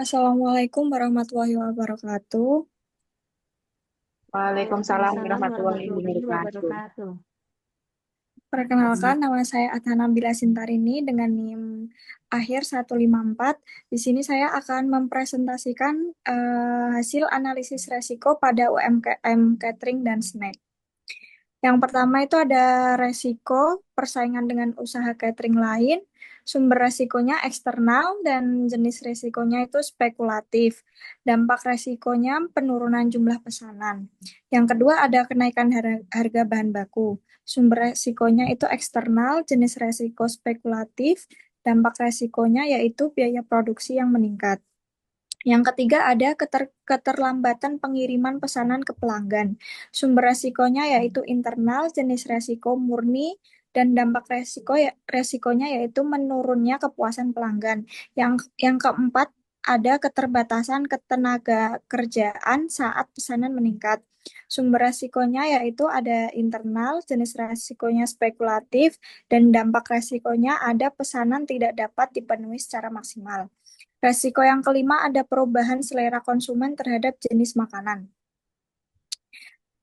Assalamualaikum warahmatullahi wabarakatuh. Waalaikumsalam Waalaikumsalam warahmatullahi warahmatullahi wabarakatuh. wabarakatuh. Perkenalkan, nama saya Athana Bila Sintarini dengan NIM akhir 154. Di sini saya akan mempresentasikan hasil analisis resiko pada UMKM catering dan snack. Yang pertama itu ada resiko persaingan dengan usaha catering lain, sumber resikonya eksternal dan jenis resikonya itu spekulatif. Dampak resikonya penurunan jumlah pesanan. Yang kedua ada kenaikan harga bahan baku. Sumber resikonya itu eksternal, jenis resiko spekulatif, dampak resikonya yaitu biaya produksi yang meningkat. Yang ketiga ada keterlambatan pengiriman pesanan ke pelanggan. Sumber resikonya yaitu internal, jenis resiko murni, dan dampak resikonya yaitu menurunnya kepuasan pelanggan. Yang keempat ada keterbatasan ketenaga kerjaan saat pesanan meningkat. Sumber resikonya yaitu ada internal, jenis resikonya spekulatif, dan dampak resikonya ada pesanan tidak dapat dipenuhi secara maksimal. Resiko yang kelima ada perubahan selera konsumen terhadap jenis makanan,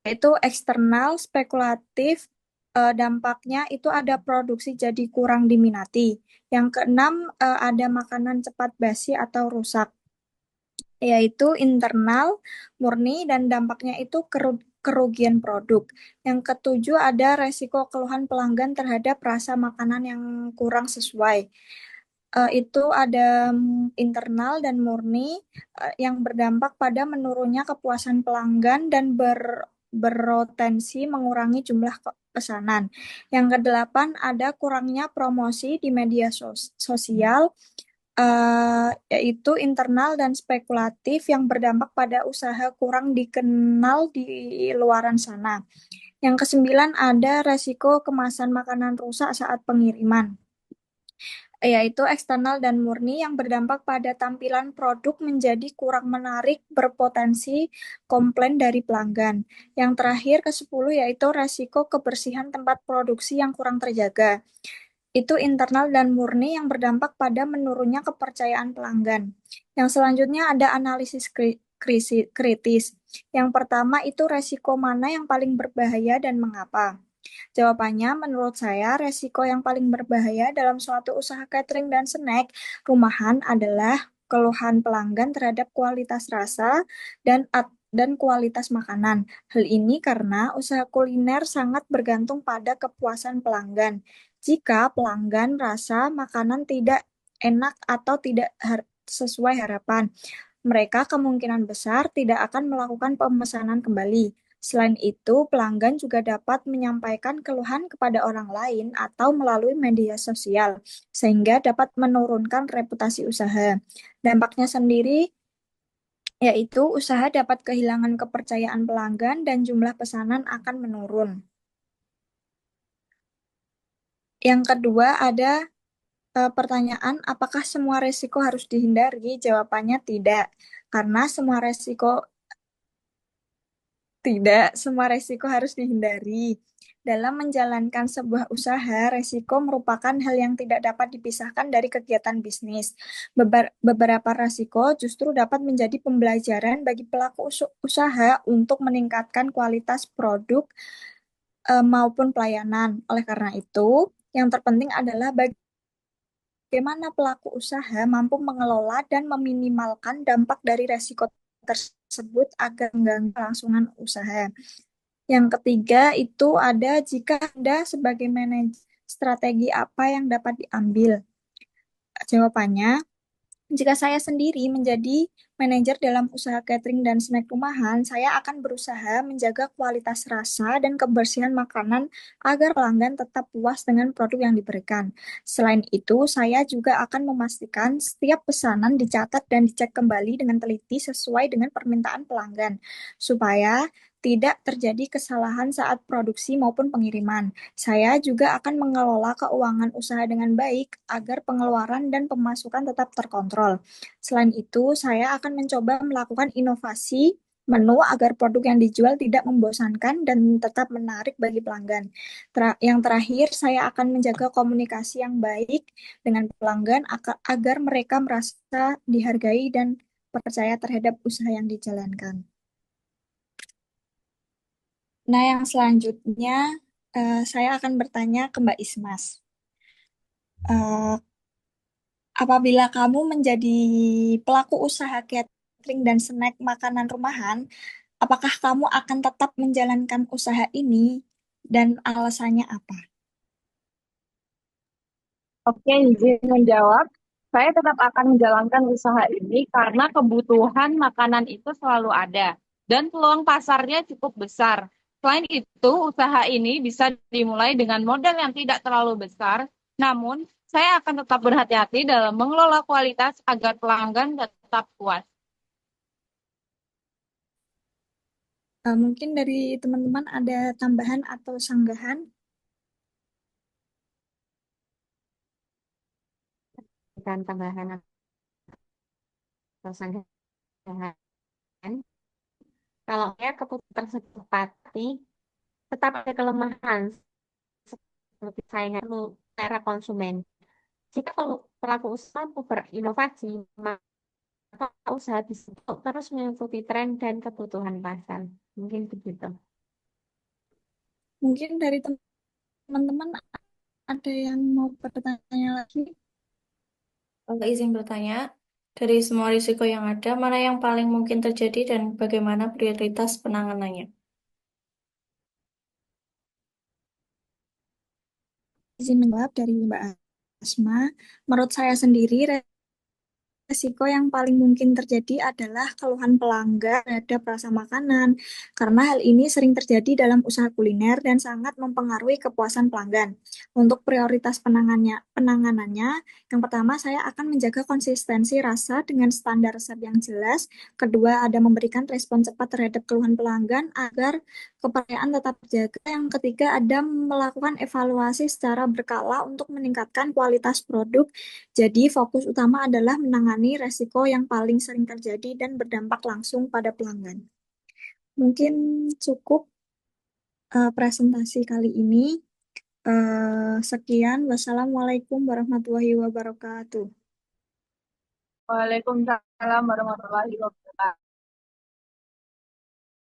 yaitu eksternal, spekulatif, dampaknya itu ada produksi jadi kurang diminati. Yang keenam, ada makanan cepat basi atau rusak, yaitu internal, murni, dan dampaknya itu kerugian produk. Yang ketujuh ada resiko keluhan pelanggan terhadap rasa makanan yang kurang sesuai. Itu ada internal dan murni yang berdampak pada menurunnya kepuasan pelanggan dan berpotensi mengurangi jumlah pesanan. Yang kedelapan ada kurangnya promosi di media sosial, yaitu internal dan spekulatif yang berdampak pada usaha kurang dikenal di luaran sana. Yang kesembilan ada resiko kemasan makanan rusak saat pengiriman, yaitu eksternal dan murni yang berdampak pada tampilan produk menjadi kurang menarik, berpotensi komplain dari pelanggan. Yang terakhir ke-10 yaitu resiko kebersihan tempat produksi yang kurang terjaga. Itu internal dan murni yang berdampak pada menurunnya kepercayaan pelanggan. Yang selanjutnya ada analisis kritis. Yang pertama itu resiko mana yang paling berbahaya dan mengapa? Jawabannya, menurut saya, resiko yang paling berbahaya dalam suatu usaha catering dan snack rumahan adalah keluhan pelanggan terhadap kualitas rasa dan kualitas makanan. Hal ini karena usaha kuliner sangat bergantung pada kepuasan pelanggan. Jika pelanggan rasa makanan tidak enak atau tidak sesuai harapan, mereka kemungkinan besar tidak akan melakukan pemesanan kembali. Selain itu, pelanggan juga dapat menyampaikan keluhan kepada orang lain atau melalui media sosial, sehingga dapat menurunkan reputasi usaha. Dampaknya sendiri yaitu usaha dapat kehilangan kepercayaan pelanggan dan jumlah pesanan akan menurun. Yang kedua ada pertanyaan, apakah semua resiko harus dihindari? Jawabannya tidak, karena semua resiko harus dihindari. Dalam menjalankan sebuah usaha, resiko merupakan hal yang tidak dapat dipisahkan dari kegiatan bisnis. Beberapa resiko justru dapat menjadi pembelajaran bagi pelaku usaha untuk meningkatkan kualitas produk maupun pelayanan. Oleh karena itu, yang terpenting adalah bagaimana pelaku usaha mampu mengelola dan meminimalkan dampak dari resiko tersebut agar mengganggu kelangsungan usaha. Yang ketiga itu ada jika Anda sebagai manajer, strategi apa yang dapat diambil? Jawabannya, jika saya sendiri menjadi manajer dalam usaha catering dan snack rumahan, saya akan berusaha menjaga kualitas rasa dan kebersihan makanan agar pelanggan tetap puas dengan produk yang diberikan. Selain itu, saya juga akan memastikan setiap pesanan dicatat dan dicek kembali dengan teliti sesuai dengan permintaan pelanggan, supaya tidak terjadi kesalahan saat produksi maupun pengiriman. Saya juga akan mengelola keuangan usaha dengan baik agar pengeluaran dan pemasukan tetap terkontrol. Selain itu, saya akan mencoba melakukan inovasi menu agar produk yang dijual tidak membosankan dan tetap menarik bagi pelanggan. Yang terakhir, saya akan menjaga komunikasi yang baik dengan pelanggan agar mereka merasa dihargai dan percaya terhadap usaha yang dijalankan. Nah, yang selanjutnya saya akan bertanya ke Mbak Ismas. Eh, Apabila kamu menjadi pelaku usaha catering dan snack makanan rumahan, apakah kamu akan tetap menjalankan usaha ini dan alasannya apa? Oke, izin menjawab. Saya tetap akan menjalankan usaha ini karena kebutuhan makanan itu selalu ada dan peluang pasarnya cukup besar. Selain itu, usaha ini bisa dimulai dengan modal yang tidak terlalu besar, namun saya akan tetap berhati-hati dalam mengelola kualitas agar pelanggan tetap puas. Mungkin dari teman-teman ada tambahan atau sanggahan? Dan tambahan atau sanggahan. Kalau saya keputusan tersebut pasti tetap ada kelemahan seperti saingan era konsumen. Jika pelaku usaha mampu berinovasi, maka usaha bisa terus mengikuti tren dan kebutuhan pasar. Mungkin begitu. Mungkin dari teman-teman ada yang mau bertanya lagi? Kalau izin bertanya, dari semua risiko yang ada, mana yang paling mungkin terjadi dan bagaimana prioritas penanganannya? Izin menjawab dari Mbak Asma. Menurut saya sendiri, resiko yang paling mungkin terjadi adalah keluhan pelanggan terhadap rasa makanan, karena hal ini sering terjadi dalam usaha kuliner dan sangat mempengaruhi kepuasan pelanggan. Untuk prioritas penanganannya, yang pertama saya akan menjaga konsistensi rasa dengan standar resep yang jelas. Kedua, ada memberikan respon cepat terhadap keluhan pelanggan agar kepercayaan tetap terjaga. Yang ketiga, ada melakukan evaluasi secara berkala untuk meningkatkan kualitas produk. Jadi, fokus utama adalah menangani resiko yang paling sering terjadi dan berdampak langsung pada pelanggan. Mungkin cukup presentasi kali ini. Sekian, wassalamualaikum warahmatullahi wabarakatuh. Waalaikumsalam warahmatullahi wabarakatuh.